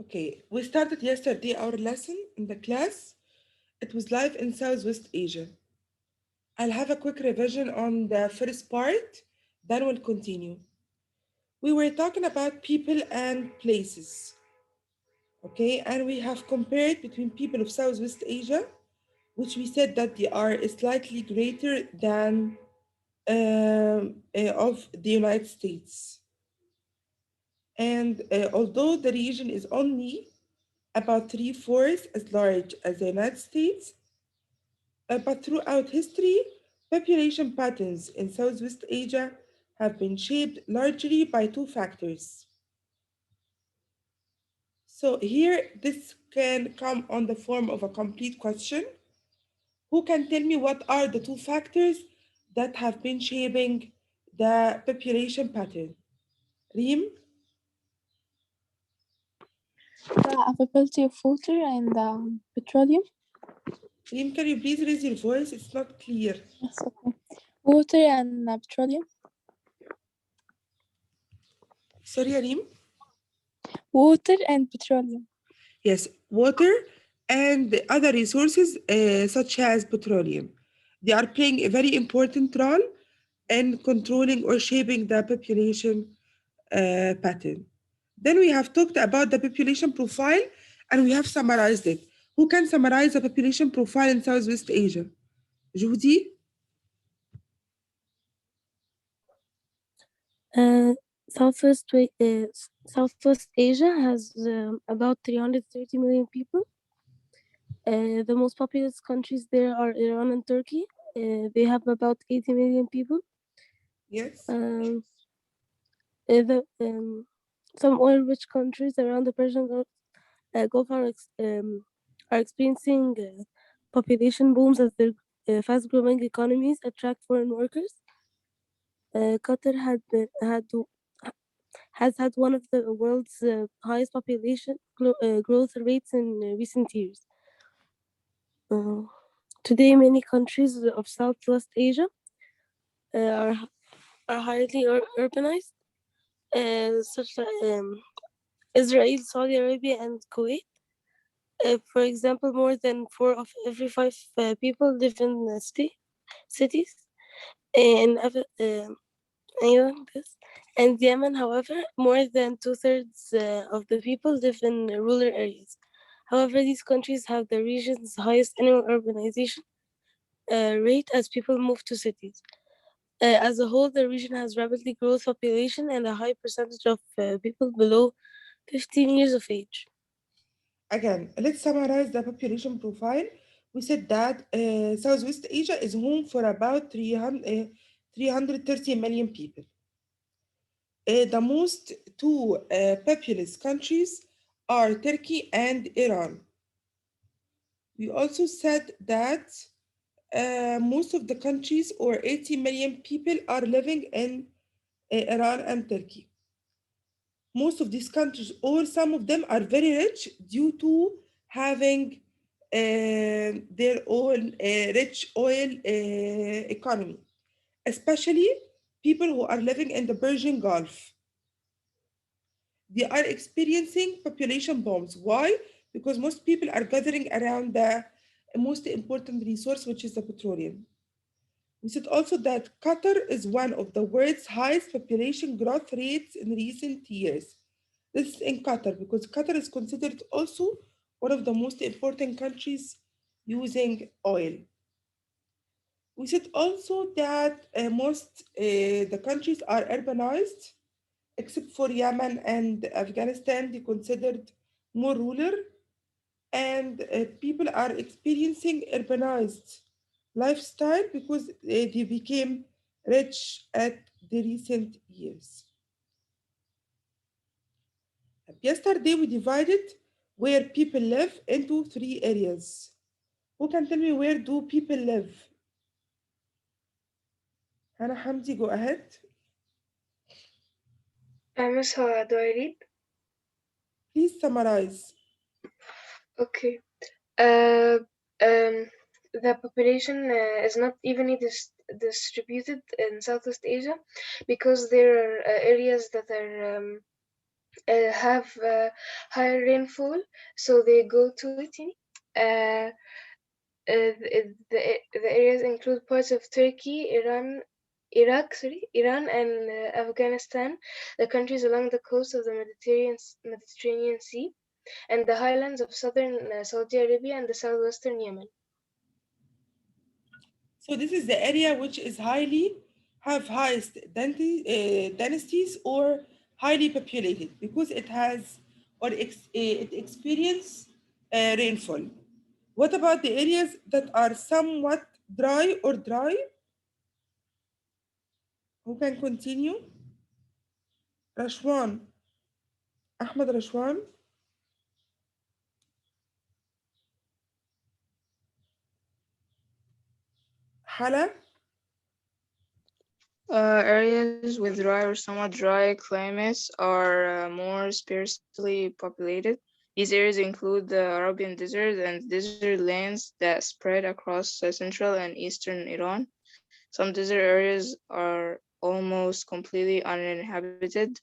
Okay, we started yesterday our lesson in the class. It was live in Southwest Asia. I'll have a quick revision on the first part, then we'll continue. We were talking about people and places, okay, and we have compared between people of Southwest Asia, which we said that they are slightly greater than of the United States. And although the region is only about three-fourths as large as the United States, but throughout history, population patterns in Southwest Asia have been shaped largely by two factors. So here, this can come on the form of a complete question. Who can tell me what are the two factors that have been shaping the population pattern? Reem? The availability of water and petroleum. Reem, can you please raise your voice? It's not clear. Yes, okay. Water and petroleum. Sorry, Reem? Water and petroleum. Yes, water and the other resources such as petroleum. They are playing a very important role in controlling or shaping the population pattern. Then we have talked about the population profile and we have summarized it. Who can summarize the population profile in Southwest Asia? Judy? Uh, Southwest Asia has about 330 million people. The most populous countries there are Iran and Turkey. They have about 80 million people. Yes. Um, some oil-rich countries around the Persian Gulf are experiencing population booms as their fast-growing economies attract foreign workers. Qatar has had one of the world's highest population growth rates in recent years. Uh, Today, many countries of Southwest Asia uh, are are highly urbanized, such as Israel, Saudi Arabia, and Kuwait. For example, more than 4 of every 5 people live in cities. In أيوة, this. And Yemen, however, more than two-thirds of the people live in rural areas. However, these countries have the region's highest annual urbanization rate as people move to cities. As a whole, the region has rapidly growth population and a high percentage of people below 15 years of age. Again, let's summarize the population profile. We said that Southwest Asia is home for about 330 million people. The most two populous countries are Turkey and Iran. We also said that most of the countries, or 80 million people, are living in Iran and Turkey. Most of these countries, or some of them, are very rich due to having their own rich oil economy, especially people who are living in the Persian Gulf. They are experiencing population bombs. Why? Because most people are gathering around the most important resource, which is the petroleum. We said also that Qatar is one of the world's highest population growth rates in recent years. This is in Qatar because Qatar is considered also one of the most important countries using oil. We said also that most the countries are urbanized, except for Yemen and Afghanistan, they considered more rural, and people are experiencing urbanized lifestyle because they became rich at the recent years. Yesterday, we divided where people live into three areas. Who can tell me where do people live? Hannah Hamdi, go ahead. Miss, how do I read? Please summarize. Okay. Uh, the population is not evenly distributed in Southeast Asia because there are areas that are have higher rainfall, so they go to it. Uh, the areas include parts of Turkey, Iran, and Afghanistan, the countries along the coast of the Mediterranean Sea, and the highlands of southern Saudi Arabia and the southwestern Yemen. So this is the area which is highly have highest densities or highly populated because it has or it experience rainfall. What about the areas that are somewhat dry or dry? Who can continue? Rashwan, Ahmed Rashwan, Hala. Areas with dry or somewhat dry climates are more sparsely populated. These areas include the Arabian Desert and desert lands that spread across central and eastern Iran. Some desert areas are almost completely uninhabited.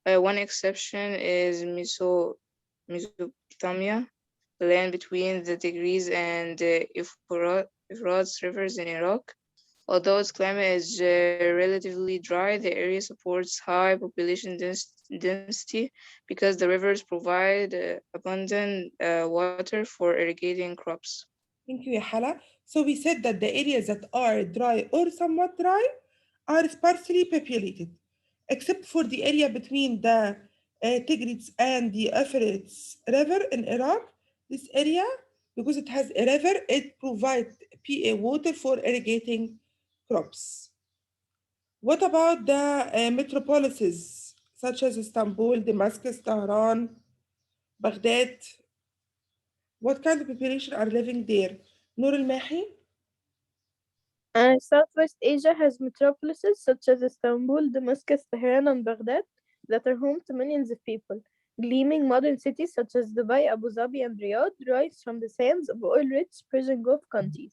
One exception is Mesopotamia, the land between the Tigris and the Euphrates rivers in Iraq. Although its climate is relatively dry, the area supports high population density because the rivers provide abundant water for irrigating crops. Thank you, Hala. So we said that the areas that are dry or somewhat dry are sparsely populated, except for the area between the Tigris and the Euphrates River in Iraq. This area, because it has a river, it provides water for irrigating crops. What about the metropolises such as Istanbul, Damascus, Tehran, Baghdad? What kind of population are living there? Noor al-Mahi? Southwest Asia has metropolises such as Istanbul, Damascus, Tehran, and Baghdad that are home to millions of people. Gleaming modern cities such as Dubai, Abu Dhabi, and Riyadh rise from the sands of oil-rich Persian Gulf countries.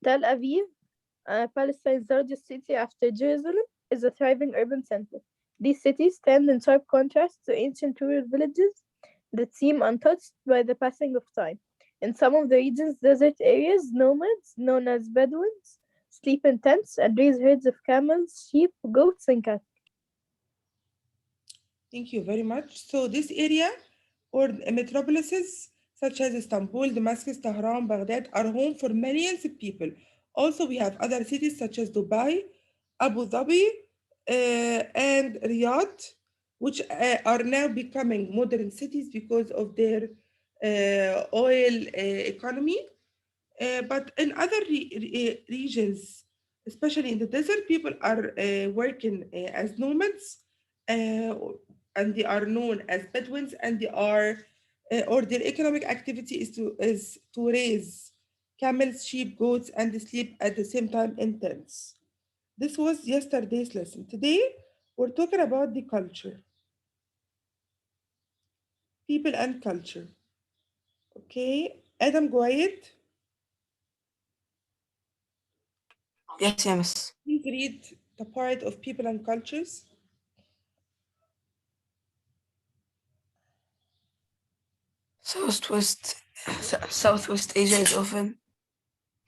Tel Aviv, Palestine's largest city after Jerusalem, is a thriving urban center. These cities stand in sharp contrast to ancient rural villages that seem untouched by the passing of time. In some of the region's desert areas, nomads, known as Bedouins, sleep in tents and raise herds of camels, sheep, goats, and cattle. Thank you very much. So this area or metropolises such as Istanbul, Damascus, Tehran, Baghdad are home for millions of people. Also, we have other cities such as Dubai, Abu Dhabi, and Riyadh, which are now becoming modern cities because of their oil economy. But in other regions, especially in the desert, people are working as nomads, uh, and they are known as Bedouins, and they are, or their economic activity is to raise camels, sheep, goats, and they sleep at the same time in tents. This was yesterday's lesson. Today, we're talking about the culture, people and culture. Okay, Adam, go ahead. Yes, yeah, miss. Please read the part of people and cultures. Southwest, Southwest Asia is often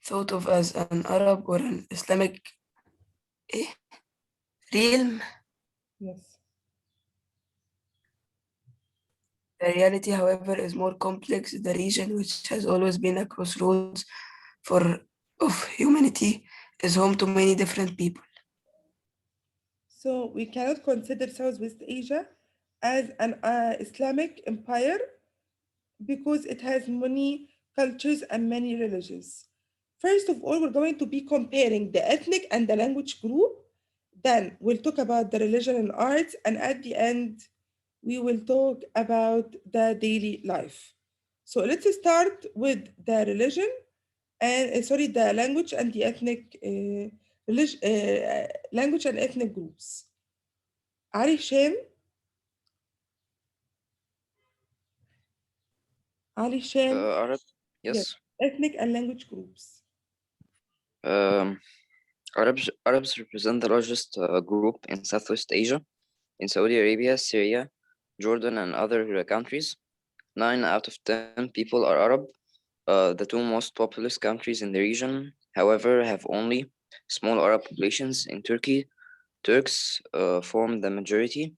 thought of as an Arab or an Islamic eh, realm. Yes. The reality, however, is more complex. The region, which has always been a crossroads for of humanity, is home to many different people. So we cannot consider Southwest Asia as an Islamic empire because it has many cultures and many religions. First of all, we're going to be comparing the ethnic and the language group. Then we'll talk about the religion and arts. And at the end, we will talk about the daily life. So let's start with the religion and sorry, the language and the ethnic language and ethnic groups. Ali Shem, Ali Shem, Arab, yes, yes. ethnic and language groups. Um, Arabs represent the largest group in Southwest Asia, in Saudi Arabia, Syria, Jordan, and other countries. 9 out of 10 people are Arab. The two most populous countries in the region, however, have only small Arab populations. In Turkey, Turks form the majority.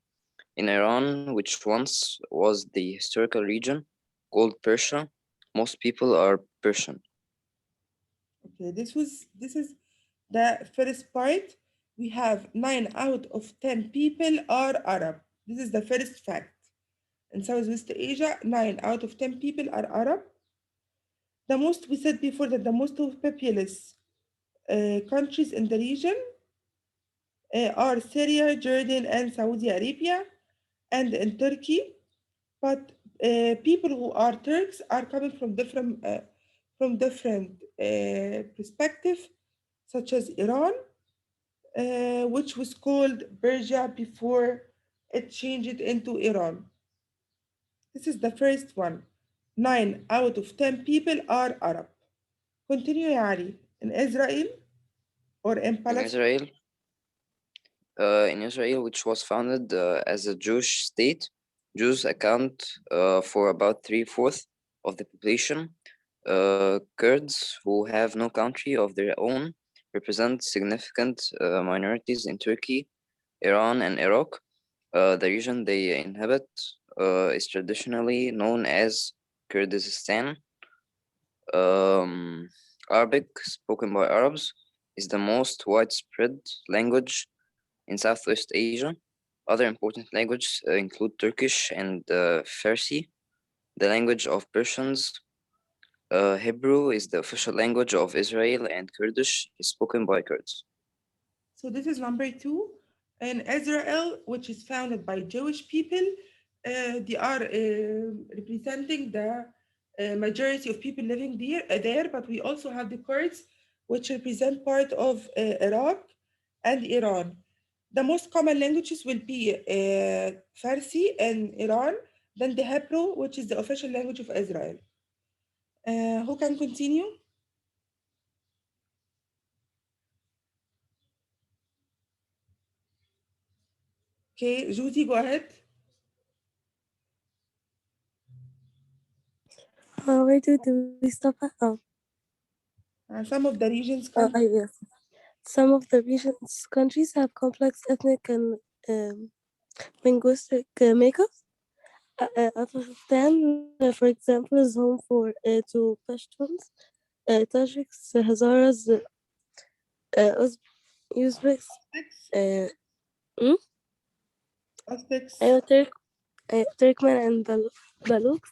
In Iran, which once was the historical region called Persia, most people are Persian. Okay, this is the first part. We have 9 out of 10 people are Arab. This is the first fact. In Southwest Asia, 9 out of 10 people are Arab. The most, we said before that the most populous countries in the region are Syria, Jordan, and Saudi Arabia, and in Turkey. But people who are Turks are coming from different perspective, such as Iran, which was called Persia before it changed into Iran. This is the first one. 9 out of 10 people are Arab. Continue, ya Ali. In Israel or in In Palestine? Israel, which was founded as a Jewish state, Jews account for about three-fourths of the population. Kurds, who have no country of their own, represent significant minorities in Turkey, Iran, and Iraq. The region they inhabit is traditionally known as Kurdistan. Um, Arabic, spoken by Arabs, is the most widespread language in Southwest Asia. Other important languages include Turkish and Farsi, the language of Persians. Hebrew is the official language of Israel, and Kurdish is spoken by Kurds. So this is number two. In Israel, which is founded by Jewish people, they are representing the majority of people living there, but we also have the Kurds, which represent part of Iraq and Iran. The most common languages will be Farsi in Iran, then the Hebrew, which is the official language of Israel. Who can continue? Okay, Judy, go ahead. Where do we stop at? Some of the regions Yes. Some of the region's countries have complex ethnic and linguistic makeups. Afghanistan, for example, is home to Pashtuns, Tajiks, Hazaras, Uzbeks, uh, mm? aspects. Turkmen, and Baluchs.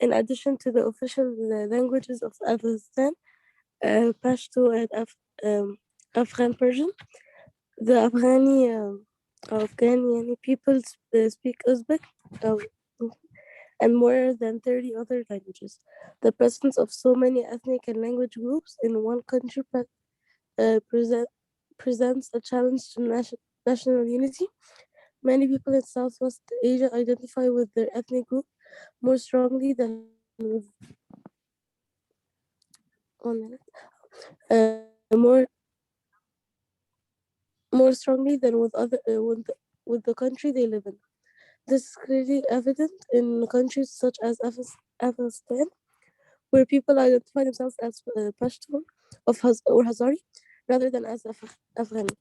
In addition to the official languages of Afghanistan, Pashto and Afghan Persian, the Afghani people speak Uzbek uh, and more than 30 other languages. The presence of so many ethnic and language groups in one country presents a challenge to national unity. Many people in Southwest Asia identify with their ethnic group more strongly than with 1 minute, more strongly than with with the country they live in. This is clearly evident in countries such as Afghanistan, where people identify themselves as Pashtun or Hazari rather than as Afghani.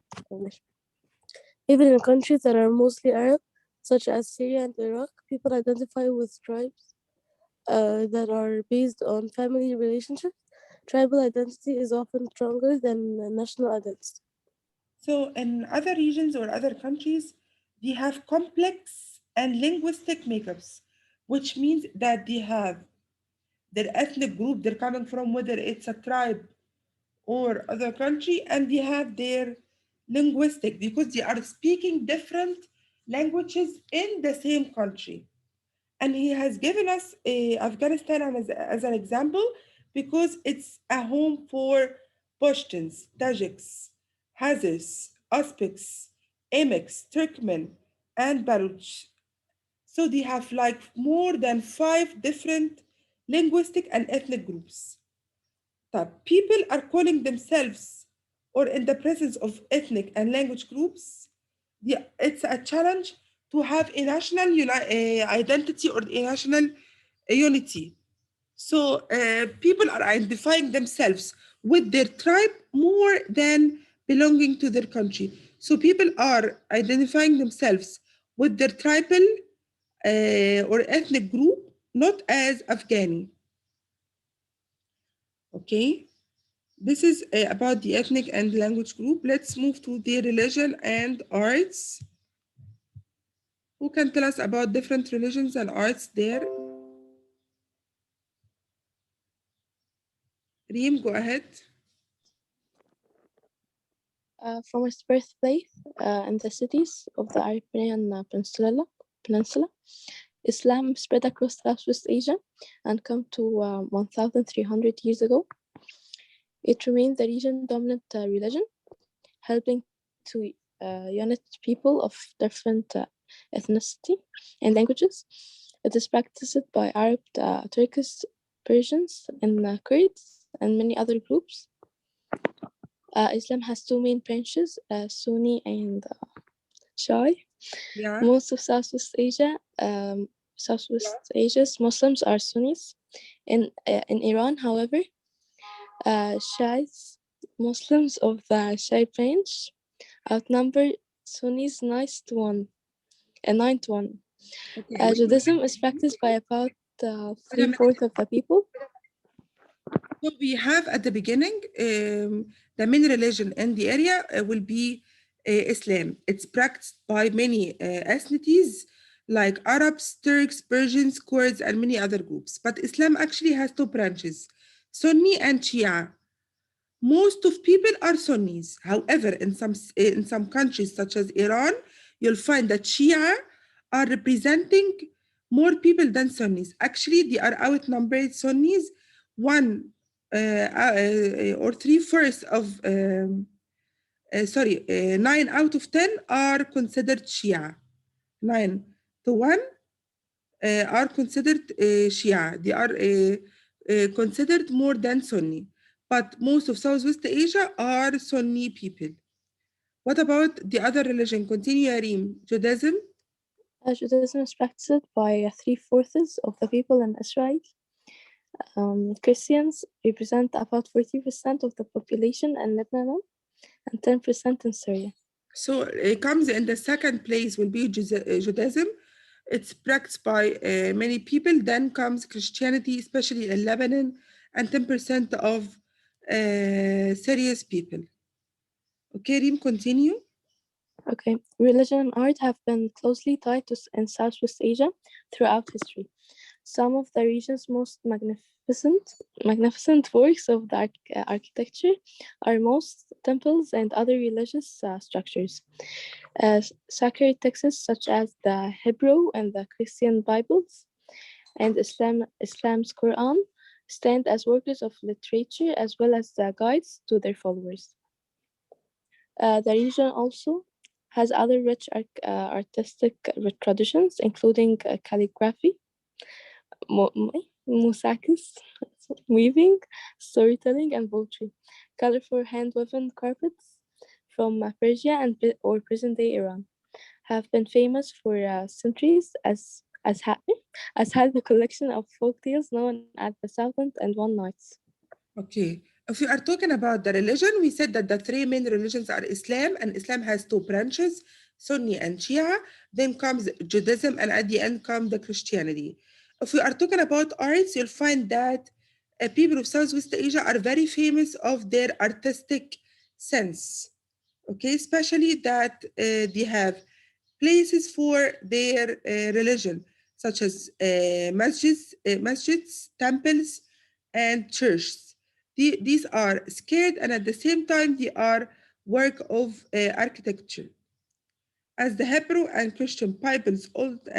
Even in countries that are mostly Arab, such as Syria and Iraq, people identify with tribes that are based on family relationships. Tribal identity is often stronger than national identity. So in other regions or other countries, they have complex and linguistic makeups, which means that they have their ethnic group they're coming from, whether it's a tribe or other country, and they have their linguistic because they are speaking different languages in the same country. And he has given us Afghanistan as an example because it's a home for Pashtuns, Tajiks, Hazars, Uzbeks, Emics, Turkmen, and Baluch. So they have like more than 5 different linguistic and ethnic groups. That people are calling themselves or in the presence of ethnic and language groups, it's a challenge to have a national identity or a national unity. So people are identifying themselves with their tribe more than belonging to their country. So people are identifying themselves with their tribal or ethnic group, not as Afghani. Okay, this is about the ethnic and language group. Let's move to the religion and arts. Who can tell us about different religions and arts there? Reem, go ahead. From its birthplace in the cities of the Arabian Peninsula, Islam spread across Southwest Asia and come to 1,300 years ago. It remained the region's dominant religion, helping to unite people of different ethnicity and languages. It is practiced by Arab, Turkish, Persians, and Kurds, and many other groups. Islam has two main branches, Sunni and Shia. Yeah. Most of Southwest Asia's Muslims are Sunnis. In Iran, however, Shiites, Muslims of the Shia branch, outnumber Sunnis 9 to 1. Okay. Judaism is practiced by about 3/4 of the people. So we have at the beginning, the main religion in the area will be Islam. It's practiced by many ethnicities like Arabs, Turks, Persians, Kurds, and many other groups. But Islam actually has two branches, Sunni and Shia. Most of people are Sunnis. However, in some countries such as Iran, you'll find that Shia are representing more people than Sunnis. Actually, they are outnumbered Sunnis. One or 3/4 of 9 out of 10 are considered Shia. 9 to 1 are considered Shia. They are considered more than Sunni. But most of Southwest Asia are Sunni people. What about the other religion? Continue, Arim. Judaism? Judaism is practiced by 3/4 of the people in Israel. Christians represent about 40% of the population in Lebanon and 10% in Syria. So it comes in the second place will be Judaism. It's practiced by many people. Then comes Christianity, especially in Lebanon, and 10% of Syria's people. Okay, Reem, continue. Okay, religion and art have been closely tied to in Southwest Asia throughout history. Some of the region's most magnificent works of the architecture are most temples and other religious structures. Sacred texts such as the Hebrew and the Christian Bibles and Islam's Quran stand as works of literature as well as guides to their followers. The region also has other rich artistic traditions, including calligraphy, mosaics, weaving, storytelling, and poetry. Colorful hand-woven carpets from Persia or present-day Iran have been famous for centuries as has the collection of folk tales known as the Thousand and One Nights. Okay. If we are talking about the religion, we said that the three main religions are Islam, and Islam has two branches, Sunni and Shia. Then comes Judaism, and at the end comes the Christianity. If we are talking about arts, you'll find that people of Southwest Asia are very famous of their artistic sense. Okay, especially that they have places for their religion, such as masjids, temples, and churches. These are scared, and at the same time, they are work of architecture. As the Hebrew and Christian Bibles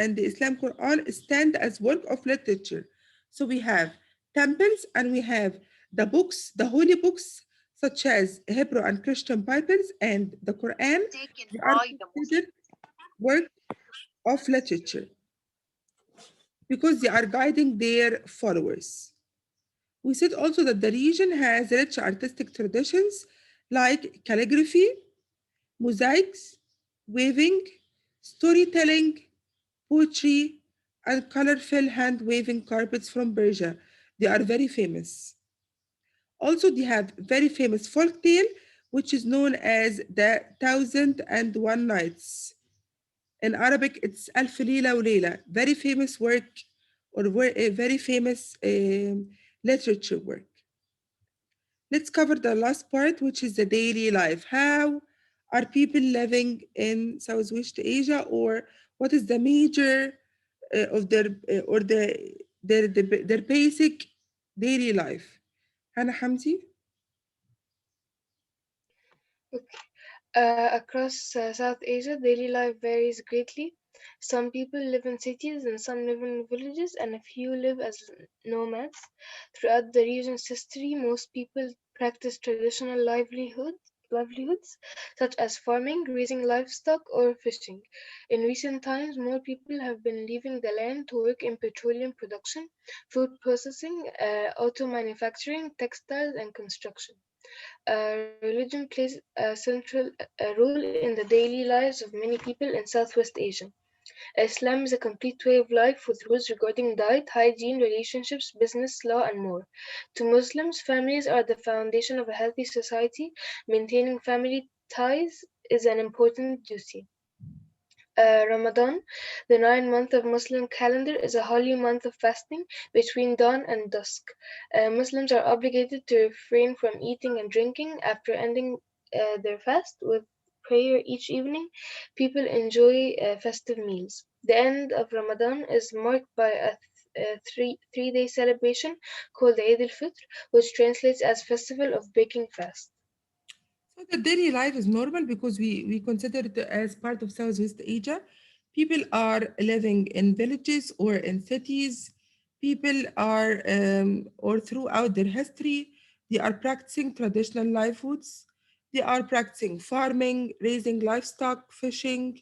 and the Islam Quran stand as work of literature. So we have temples and we have the books, the holy books, such as Hebrew and Christian Bibles and the Quran. They are considered work of literature because they are guiding their followers. We said also that the region has rich artistic traditions like calligraphy, mosaics, weaving, storytelling, poetry, and colorful hand-waving carpets from Persia. They are very famous. Also, they have very famous folk tale, which is known as the Thousand and One Nights. In Arabic, it's Alf Lila و Layla, very famous work or a very famous literature work. Let's cover the last part, which is the daily life. How are people living in Southwest Asia, or what is the major of their or their basic daily life? Hannah Hamzi? Okay. Across South Asia, daily life varies greatly. Some people live in cities and some live in villages, and a few live as nomads. Throughout the region's history, most people practice traditional livelihoods such as farming, raising livestock, or fishing. In recent times, more people have been leaving the land to work in petroleum production, food processing, auto manufacturing, textiles, and construction. Religion plays a central role in the daily lives of many people in Southwest Asia. Islam is a complete way of life with rules regarding diet, hygiene, relationships, business, law, and more. To Muslims, families are the foundation of a healthy society. Maintaining family ties is an important duty. Ramadan, the 9 month of Muslim calendar, is a holy month of fasting between dawn and dusk. Muslims are obligated to refrain from eating and drinking after ending their fast with prayer each evening. People enjoy festive meals. The end of Ramadan is marked by a three-day celebration called Eid al-Fitr, which translates as Festival of Breaking Fast. So the daily life is normal because we consider it as part of Southeast Asia. People are living in villages or in cities. People are, or throughout their history, they are practicing traditional livelihoods. They are practicing farming, raising livestock, fishing,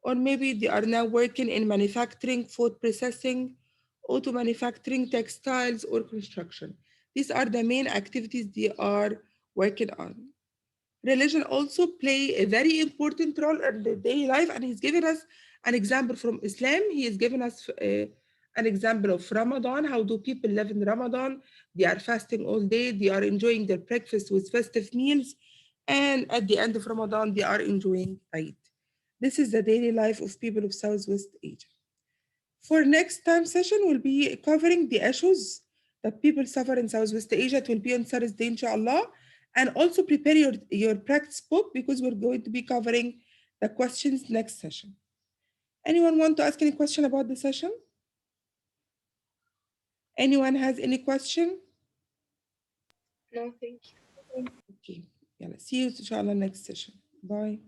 or maybe they are now working in manufacturing, food processing, auto manufacturing, textiles, or construction. These are the main activities they are working on. Religion also play a very important role in the daily life, and he's given us an example from Islam. He has given us an example of Ramadan. How do people live in Ramadan? They are fasting all day. They are enjoying their breakfast with festive meals, and at the end of Ramadan, they are enjoying Eid. This is the daily life of people of Southwest Asia. For next time session, we'll be covering the issues that people suffer in Southwest Asia. It will be on Thursday, inshallah. And also prepare your practice book because we're going to be covering the questions next session. Anyone want to ask any question about the session? Anyone has any question? No, thank you. Okay. Yeah, see you inshallah next session. Bye.